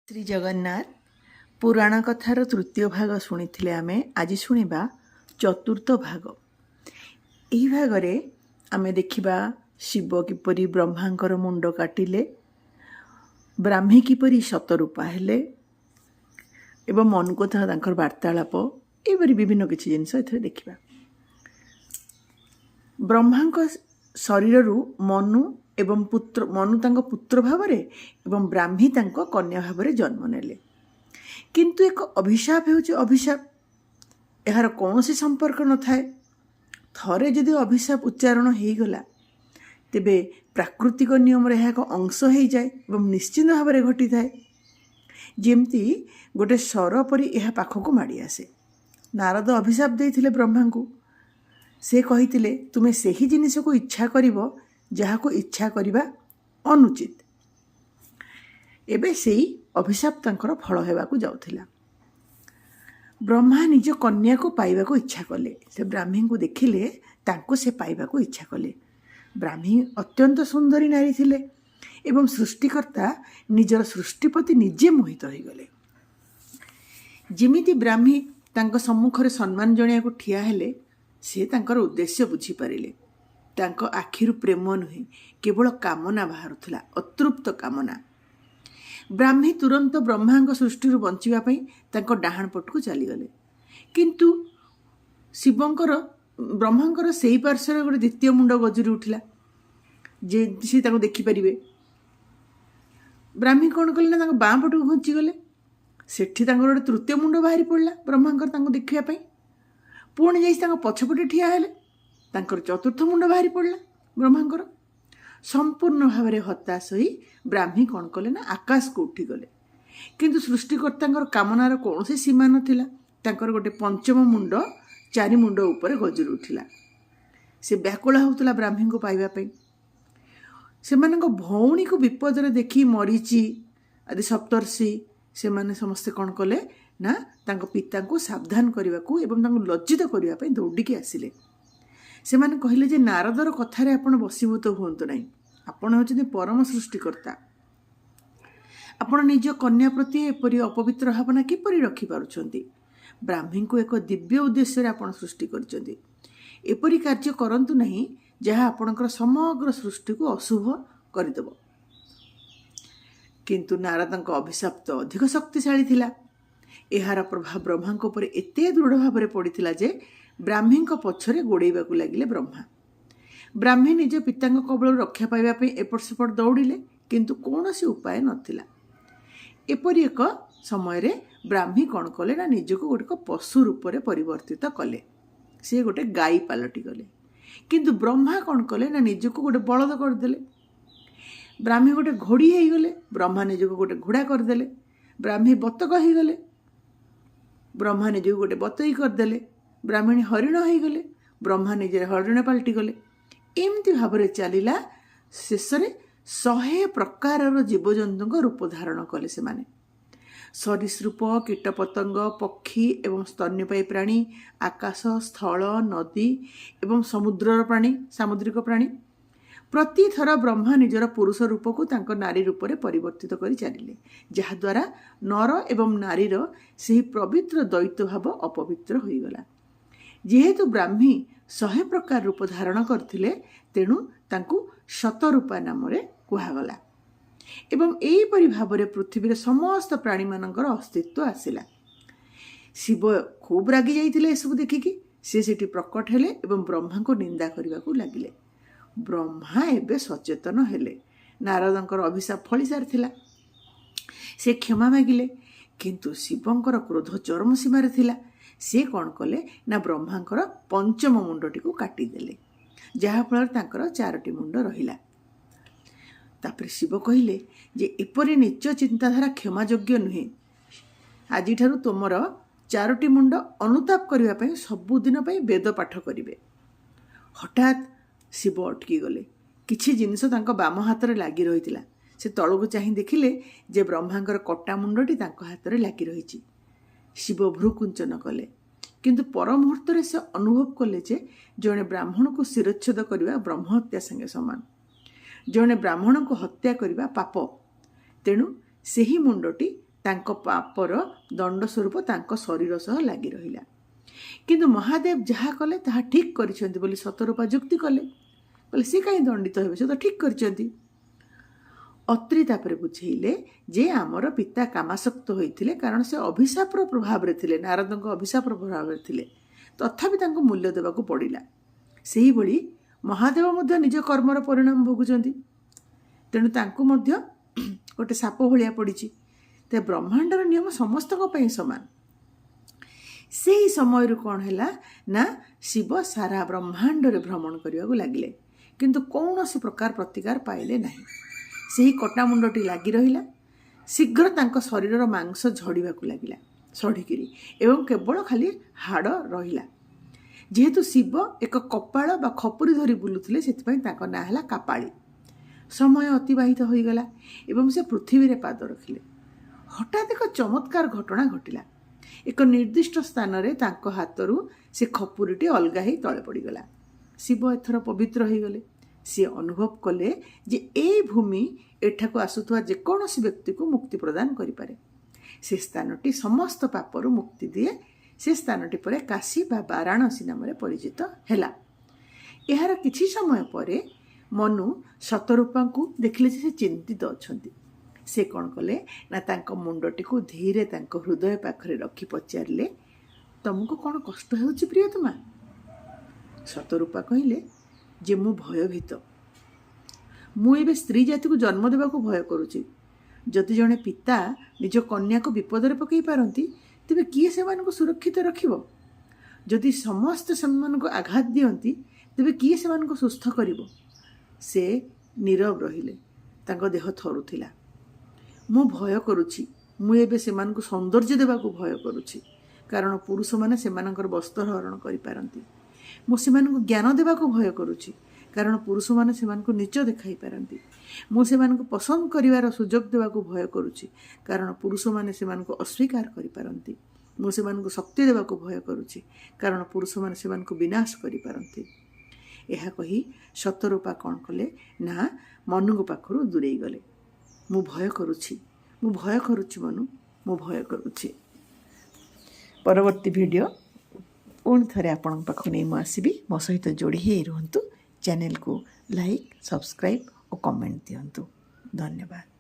ଶ୍ରୀ ଜଗନ୍ନାଥ ପୁରାଣ କଥାର ତୃତୀୟ ଭାଗ ଶୁଣିଥିଲେ ଆମେ। ଆଜି ଶୁଣିବା ଚତୁର୍ଥ ଭାଗ। ଏହି ଭାଗରେ ଆମେ ଦେଖିବା ଶିବ କିପରି ବ୍ରହ୍ମାଙ୍କର ମୁଣ୍ଡ କାଟିଲେ, ବ୍ରାହ୍ମୀ କିପରି ଶତରୂପା ହେଲେ ଏବଂ ମନୁଙ୍କ ସହ ତାଙ୍କର ବାର୍ତ୍ତାଳାପ, ଏହିପରି ବିଭିନ୍ନ କିଛି ଜିନିଷ ଏଥିରେ ଦେଖିବା। ବ୍ରହ୍ମାଙ୍କ ଶରୀରରୁ ମନୁ ତାଙ୍କ ପୁତ୍ର ଭାବରେ ଏବଂ ବ୍ରାହ୍ମୀ ତାଙ୍କ କନ୍ୟା ଭାବରେ ଜନ୍ମ ନେଲେ। କିନ୍ତୁ ଏକ ଅଭିଶାପ ହେଉଛି ଅଭିଶାପ, ଏହାର କୌଣସି ସମ୍ପର୍କ ନଥାଏ। ଥରେ ଯଦି ଅଭିଶାପ ଉଚ୍ଚାରଣ ହେଇଗଲା ତେବେ ପ୍ରାକୃତିକ ନିୟମରେ ଏହା ଏକ ଅଂଶ ହେଇଯାଏ ଏବଂ ନିଶ୍ଚିତ ଭାବରେ ଘଟିଥାଏ। ଯେମିତି ଗୋଟେ ସର ପରି ଏହା ପାଖକୁ ମାଡ଼ି ଆସେ। ନାରଦ ଅଭିଶାପ ଦେଇଥିଲେ ବ୍ରହ୍ମାଙ୍କୁ। ସେ କହିଥିଲେ, ତୁମେ ସେହି ଜିନିଷକୁ ଇଚ୍ଛା କରିବ ଯାହାକୁ ଇଚ୍ଛା କରିବା ଅନୁଚିତ। ଏବେ ସେଇ ଅଭିଶାପ ତାଙ୍କର ଫଳ ହେବାକୁ ଯାଉଥିଲା। ବ୍ରହ୍ମା ନିଜ କନ୍ୟାକୁ ପାଇବାକୁ ଇଚ୍ଛା କଲେ। ସେ ବ୍ରାହ୍ମୀଙ୍କୁ ଦେଖିଲେ, ତାଙ୍କୁ ସେ ପାଇବାକୁ ଇଚ୍ଛା କଲେ। ବ୍ରାହ୍ମୀ ଅତ୍ୟନ୍ତ ସୁନ୍ଦରୀ ନାରୀ ଥିଲେ ଏବଂ ସୃଷ୍ଟିକର୍ତ୍ତା ନିଜର ସୃଷ୍ଟି ପ୍ରତି ନିଜେ ମୋହିତ ହୋଇଗଲେ। ଯେମିତି ବ୍ରାହ୍ମୀ ତାଙ୍କ ସମ୍ମୁଖରେ ସମ୍ମାନ ଜଣାଇବାକୁ ଠିଆ ହେଲେ, ସେ ତାଙ୍କର ଉଦ୍ଦେଶ୍ୟ ବୁଝିପାରିଲେ। ତାଙ୍କ ଆଖିରୁ ପ୍ରେମ ନୁହେଁ, କେବଳ କାମନା ବାହାରୁଥିଲା, ଅତୃପ୍ତ କାମନା। ବ୍ରାହ୍ମୀ ତୁରନ୍ତ ବ୍ରହ୍ମାଙ୍କ ସୃଷ୍ଟିରୁ ବଞ୍ଚିବା ପାଇଁ ତାଙ୍କ ଡାହାଣ ପଟକୁ ଚାଲିଗଲେ। କିନ୍ତୁ ବ୍ରହ୍ମାଙ୍କର ସେହି ପାର୍ଶ୍ୱରେ ଗୋଟେ ଦ୍ୱିତୀୟ ମୁଣ୍ଡ ଗଜୁରି ଉଠିଲା, ଯେ ସେ ତାଙ୍କୁ ଦେଖିପାରିବେ। ବ୍ରାହ୍ମୀ କ'ଣ କଲେ ନା ତାଙ୍କ ବାଁ ପଟକୁ ଘୁଞ୍ଚିଗଲେ। ସେଠି ତାଙ୍କର ଗୋଟେ ତୃତୀୟ ମୁଣ୍ଡ ବାହାରି ପଡ଼ିଲା ବ୍ରହ୍ମାଙ୍କର ତାଙ୍କୁ ଦେଖିବା ପାଇଁ। ପୁଣି ଯାଇ ତାଙ୍କ ପଛପଟେ ଠିଆ ହେଲେ, ତାଙ୍କର ଚତୁର୍ଥ ମୁଣ୍ଡ ବାହାରି ପଡ଼ିଲା ବ୍ରହ୍ମାଙ୍କର। ସମ୍ପୂର୍ଣ୍ଣ ଭାବରେ ହତାଶ ହୋଇ ବ୍ରାହ୍ମୀ କ'ଣ କଲେ ନା ଆକାଶକୁ ଉଠିଗଲେ। କିନ୍ତୁ ସୃଷ୍ଟିକର୍ତ୍ତାଙ୍କର କାମନାର କୌଣସି ସୀମା ନଥିଲା। ତାଙ୍କର ଗୋଟେ ପଞ୍ଚମ ମୁଣ୍ଡ ଚାରି ମୁଣ୍ଡ ଉପରେ ଗଜୁରି ଉଠିଲା। ସେ ବ୍ୟାକୁଳ ହେଉଥିଲା ବ୍ରାହ୍ମୀଙ୍କୁ ପାଇବା ପାଇଁ। ସେମାନଙ୍କ ଭଉଣୀକୁ ବିପଦରେ ଦେଖି ମରିଚି ଆଦି ସପ୍ତର୍ଷି ସେମାନେ ସମସ୍ତେ କ'ଣ କଲେ ନା ତାଙ୍କ ପିତାଙ୍କୁ ସାବଧାନ କରିବାକୁ ଏବଂ ତାଙ୍କୁ ଲଜ୍ଜିତ କରିବା ପାଇଁ ଦୌଡ଼ିକି ଆସିଲେ। ସେମାନେ କହିଲେ ଯେ ନାରଦର କଥାରେ ଆପଣ ବଶୀଭୂତ ହୁଅନ୍ତୁ ନାହିଁ। ଆପଣ ହେଉଛନ୍ତି ପରମ ସୃଷ୍ଟିକର୍ତ୍ତା। ଆପଣ ନିଜ କନ୍ୟା ପ୍ରତି ଏପରି ଅପବିତ୍ର ଭାବନା କିପରି ରଖିପାରୁଛନ୍ତି? ବ୍ରାହ୍ମୀଙ୍କୁ ଏକ ଦିବ୍ୟ ଉଦ୍ଦେଶ୍ୟରେ ଆପଣ ସୃଷ୍ଟି କରିଛନ୍ତି। ଏପରି କାର୍ଯ୍ୟ କରନ୍ତୁ ନାହିଁ ଯାହା ଆପଣଙ୍କର ସମଗ୍ର ସୃଷ୍ଟିକୁ ଅଶୁଭ କରିଦେବ। କିନ୍ତୁ ନାରଦଙ୍କ ଅଭିଶାପ ତ ଅଧିକ ଶକ୍ତିଶାଳୀ ଥିଲା। ଏହାର ପ୍ରଭାବ ବ୍ରହ୍ମାଙ୍କ ଉପରେ ଏତେ ଦୃଢ଼ ଭାବରେ ପଡ଼ିଥିଲା ଯେ ବ୍ରାହ୍ମୀଙ୍କ ପଛରେ ଗୋଡ଼େଇବାକୁ ଲାଗିଲେ ବ୍ରହ୍ମା। ବ୍ରାହ୍ମୀ ନିଜ ପିତାଙ୍କ କବଳରୁ ରକ୍ଷା ପାଇବା ପାଇଁ ଏପଟ ସେପଟ ଦୌଡ଼ିଲେ, କିନ୍ତୁ କୌଣସି ଉପାୟ ନଥିଲା। ଏପରି ଏକ ସମୟରେ ବ୍ରାହ୍ମୀ କ'ଣ କଲେ ନା ନିଜକୁ ଗୋଟେ ପଶୁ ରୂପରେ ପରିବର୍ତ୍ତିତ କଲେ। ସେ ଗୋଟେ ଗାଈ ପାଲଟି ଗଲେ। କିନ୍ତୁ ବ୍ରହ୍ମା କ'ଣ କଲେ ନା ନିଜକୁ ଗୋଟେ ବଳଦ କରିଦେଲେ। ବ୍ରାହ୍ମୀ ଗୋଟେ ଘୋଡ଼ି ହେଇଗଲେ, ବ୍ରହ୍ମା ନିଜକୁ ଗୋଟେ ଘୋଡ଼ା କରିଦେଲେ। ବ୍ରାହ୍ମୀ ବତକ ହେଇଗଲେ, ବ୍ରହ୍ମା ନିଜକୁ ଗୋଟେ ବତଇ କରିଦେଲେ। ବ୍ରାହ୍ମଣୀ ହରିଣ ହେଇଗଲେ, ବ୍ରହ୍ମା ନିଜରେ ହରିଣ ପାଲଟିଗଲେ। ଏମିତି ଭାବରେ ଚାଲିଲା। ଶେଷରେ 100 ପ୍ରକାରର ଜୀବଜନ୍ତୁଙ୍କ ରୂପ ଧାରଣ କଲେ ସେମାନେ। ସରୀସୃପ, କୀଟପତଙ୍ଗ, ପକ୍ଷୀ ଏବଂ ସ୍ତନ୍ୟପାୟୀ ପ୍ରାଣୀ, ଆକାଶ, ସ୍ଥଳ, ନଦୀ ଏବଂ ସାମୁଦ୍ରିକ ପ୍ରାଣୀ। ପ୍ରତିଥର ବ୍ରହ୍ମା ନିଜର ପୁରୁଷ ରୂପକୁ ତାଙ୍କ ନାରୀ ରୂପରେ ପରିବର୍ତ୍ତିତ କରି ଚାଲିଲେ, ଯାହାଦ୍ୱାରା ନର ଏବଂ ନାରୀର ସେହି ପବିତ୍ର ଦ୍ୱୈତ ଭାବ ଅପବିତ୍ର ହୋଇଗଲା। ଯେହେତୁ ବ୍ରାହ୍ମୀ 100 ପ୍ରକାର ରୂପ ଧାରଣ କରିଥିଲେ, ତେଣୁ ତାଙ୍କୁ ଶତରୂପା ନାମରେ କୁହାଗଲା। ଏବଂ ଏହିପରି ଭାବରେ ପୃଥିବୀରେ ସମସ୍ତ ପ୍ରାଣୀମାନଙ୍କର ଅସ୍ତିତ୍ୱ ଆସିଲା। ଶିବ ଖୁବ୍ ରାଗି ଯାଇଥିଲେ ଏସବୁ ଦେଖିକି। ସେ ସେଠି ପ୍ରକଟ ହେଲେ ଏବଂ ବ୍ରହ୍ମାଙ୍କୁ ନିନ୍ଦା କରିବାକୁ ଲାଗିଲେ। ବ୍ରହ୍ମା ଏବେ ସଚେତନ ହେଲେ। ନାରଦଙ୍କର ଅଭିଶାପ ଫଳି ସାରିଥିଲା। ସେ କ୍ଷମା ମାଗିଲେ, କିନ୍ତୁ ଶିବଙ୍କର କ୍ରୋଧ ଚରମ ସୀମାରେ ଥିଲା। ସେ କ'ଣ କଲେ ନା ବ୍ରହ୍ମାଙ୍କର ପଞ୍ଚମ ମୁଣ୍ଡଟିକୁ କାଟିଦେଲେ, ଯାହାଫଳରେ ତାଙ୍କର 4ଟି ମୁଣ୍ଡ ରହିଲା। ତାପରେ ଶିବ କହିଲେ ଯେ ଏପରି ନୀଚ ଚିନ୍ତାଧାରା କ୍ଷମାଯୋଗ୍ୟ ନୁହେଁ। ଆଜିଠାରୁ ତୁମର 4ଟି ମୁଣ୍ଡ ଅନୁତାପ କରିବା ପାଇଁ ସବୁଦିନ ପାଇଁ ବେଦ ପାଠ କରିବେ। ହଠାତ୍ ଶିବ ଅଟକିଗଲେ। କିଛି ଜିନିଷ ତାଙ୍କ ବାମ ହାତରେ ଲାଗି ରହିଥିଲା। ସେ ତଳକୁ ଚାହିଁ ଦେଖିଲେ ଯେ ବ୍ରହ୍ମାଙ୍କର କଟା ମୁଣ୍ଡଟି ତାଙ୍କ ହାତରେ ଲାଗି ରହିଛି। ଶିବ ଭ୍ରୁକୁଞ୍ଚନ କଲେ, କିନ୍ତୁ ପର ମୁହୂର୍ତ୍ତରେ ସେ ଅନୁଭବ କଲେ ଯେ ଜଣେ ବ୍ରାହ୍ମଣକୁ ଶିରଚ୍ଛେଦ କରିବା ବ୍ରହ୍ମହତ୍ୟା ସାଙ୍ଗେ ସମାନ। ଜଣେ ବ୍ରାହ୍ମଣଙ୍କୁ ହତ୍ୟା କରିବା ପାପ। ତେଣୁ ସେହି ମୁଣ୍ଡଟି ତାଙ୍କ ପାପର ଦଣ୍ଡ ସ୍ୱରୂପ ତାଙ୍କ ଶରୀର ସହ ଲାଗି ରହିଲା। କିନ୍ତୁ ମହାଦେବ ଯାହା କଲେ ତାହା ଠିକ୍ କରିଛନ୍ତି ବୋଲି ଶତରୂପା ଯୁକ୍ତି କଲେ, କହିଲେ ସେ କାହିଁ ଦଣ୍ଡିତ ହେବେ, ସେ ତ ଠିକ୍ କରିଛନ୍ତି। ଅତ୍ରି ତାପରେ ବୁଝେଇଲେ ଯେ ଆମର ପିତା କାମାସକ୍ତ ହୋଇଥିଲେ, କାରଣ ସେ ଅଭିଶାପର ପ୍ରଭାବରେ ଥିଲେ, ନାରଦଙ୍କ ଅଭିଶାପର ପ୍ରଭାବରେ ଥିଲେ, ତଥାପି ତାଙ୍କୁ ମୂଲ୍ୟ ଦେବାକୁ ପଡ଼ିଲା। ସେହିଭଳି ମହାଦେବ ମଧ୍ୟ ନିଜ କର୍ମର ପରିଣାମ ଭୋଗୁଛନ୍ତି, ତେଣୁ ତାଙ୍କୁ ମଧ୍ୟ ଗୋଟେ ସାପ ଭଳିଆ ପଡ଼ିଛି। ତେବେ ବ୍ରହ୍ମାଣ୍ଡର ନିୟମ ସମସ୍ତଙ୍କ ପାଇଁ ସମାନ। ସେହି ସମୟରୁ କ'ଣ ହେଲା ନା ଶିବ ସାରା ବ୍ରହ୍ମାଣ୍ଡରେ ଭ୍ରମଣ କରିବାକୁ ଲାଗିଲେ, କିନ୍ତୁ କୌଣସି ପ୍ରକାର ପ୍ରତିକାର ପାଇଲେ ନାହିଁ। ସେହି କଟା ମୁଣ୍ଡଟି ଲାଗି ରହିଲା। ଶୀଘ୍ର ତାଙ୍କ ଶରୀରର ମାଂସ ଝଡ଼ିବାକୁ ଲାଗିଲା, ଷଢ଼ିକିରି, ଏବଂ କେବଳ ଖାଲି ହାଡ଼ ରହିଲା। ଯେହେତୁ ଶିବ ଏକ କପାଳ ବା ଖପୁରି ଧରି ବୁଲୁଥିଲେ, ସେଥିପାଇଁ ତାଙ୍କ ନାଁ ହେଲା କାପାଳି। ସମୟ ଅତିବାହିତ ହୋଇଗଲା ଏବଂ ସେ ପୃଥିବୀରେ ପାଦ ରଖିଲେ। ହଠାତ୍ ଏକ ଚମତ୍କାର ଘଟଣା ଘଟିଲା। ଏକ ନିର୍ଦ୍ଦିଷ୍ଟ ସ୍ଥାନରେ ତାଙ୍କ ହାତରୁ ସେ ଖପୁରିଟି ଅଲଗା ହୋଇ ତଳେ ପଡ଼ିଗଲା। ଶିବ ଏଥର ପବିତ୍ର ହୋଇଗଲେ। ସିଏ ଅନୁଭବ କଲେ ଯେ ଏଇ ଭୂମି ଏଠାକୁ ଆସୁଥିବା ଯେକୌଣସି ବ୍ୟକ୍ତିକୁ ମୁକ୍ତି ପ୍ରଦାନ କରିପାରେ। ସେ ସ୍ଥାନଟି ସମସ୍ତ ପାପରୁ ମୁକ୍ତି ଦିଏ। ସେ ସ୍ଥାନଟି ପରେ କାଶୀ ବା ବାରାଣସୀ ନାମରେ ପରିଚିତ ହେଲା। ଏହାର କିଛି ସମୟ ପରେ ମନୁ ଶତରୂପାଙ୍କୁ ଦେଖିଲେ ଯେ ସେ ଚିନ୍ତିତ ଅଛନ୍ତି। ସେ କ'ଣ କଲେ ନା ତାଙ୍କ ମୁଣ୍ଡଟିକୁ ଧୀରେ ତାଙ୍କ ହୃଦୟ ପାଖରେ ରଖି ପଚାରିଲେ, ତମକୁ କ'ଣ କଷ୍ଟ ହେଉଛି ପ୍ରିୟତମା? ଶତରୂପା କହିଲେ ଯେ ମୁଁ ଭୟଭୀତ। ମୁଁ ଏବେ ସ୍ତ୍ରୀ ଜାତିକୁ ଜନ୍ମ ଦେବାକୁ ଭୟ କରୁଛି। ଯଦି ଜଣେ ପିତା ନିଜ କନ୍ୟାକୁ ବିପଦରେ ପକାଇ ପାରନ୍ତି, ତେବେ କିଏ ସେମାନଙ୍କୁ ସୁରକ୍ଷିତ ରଖିବ? ଯଦି ସମସ୍ତେ ସେମାନଙ୍କୁ ଆଘାତ ଦିଅନ୍ତି, ତେବେ କିଏ ସେମାନଙ୍କୁ ସୁସ୍ଥ କରିବ? ସେ ନୀରବ ରହିଲେ। ତାଙ୍କ ଦେହ ଥରୁଥିଲା। ମୁଁ ଭୟ କରୁଛି। ମୁଁ ଏବେ ସେମାନଙ୍କୁ ସୌନ୍ଦର୍ଯ୍ୟ ଦେବାକୁ ଭୟ କରୁଛି, କାରଣ ପୁରୁଷମାନେ ସେମାନଙ୍କର ବସ୍ତ୍ର ହରଣ କରିପାରନ୍ତି। ମୁଁ ସେମାନଙ୍କୁ ଜ୍ଞାନ ଦେବାକୁ ଭୟ କରୁଛି, କାରଣ ପୁରୁଷମାନେ ସେମାନଙ୍କୁ ନୀଚ ଦେଖାଇ ପାରନ୍ତି। ମୁଁ ସେମାନଙ୍କୁ ପସନ୍ଦ କରିବାର ସୁଯୋଗ ଦେବାକୁ ଭୟ କରୁଛି, କାରଣ ପୁରୁଷମାନେ ସେମାନଙ୍କୁ ଅସ୍ୱୀକାର କରିପାରନ୍ତି। ମୁଁ ସେମାନଙ୍କୁ ଶକ୍ତି ଦେବାକୁ ଭୟ କରୁଛି, କାରଣ ପୁରୁଷମାନେ ସେମାନଙ୍କୁ ବିନାଶ କରିପାରନ୍ତି। ଏହା କହି ଶତରୂପା କ'ଣ କଲେ ନା ମନୁଙ୍କ ପାଖରୁ ଦୂରେଇ ଗଲେ। ମୁଁ ଭୟ କରୁଛି ମନୁ, ମୁଁ ଭୟ କରୁଛି। ପରବର୍ତ୍ତୀ ଭିଡ଼ିଓ ପୁଣି ଥରେ ଆପଣଙ୍କ ପାଖକୁ ନେଇ ମୁଁ ଆସିବି। ମୋ ସହିତ ଯୋଡ଼ି ହେଇ ରୁହନ୍ତୁ। ଚ୍ୟାନେଲକୁ ଲାଇକ୍, ସବସ୍କ୍ରାଇବ୍ ଓ କମେଣ୍ଟ ଦିଅନ୍ତୁ। ଧନ୍ୟବାଦ।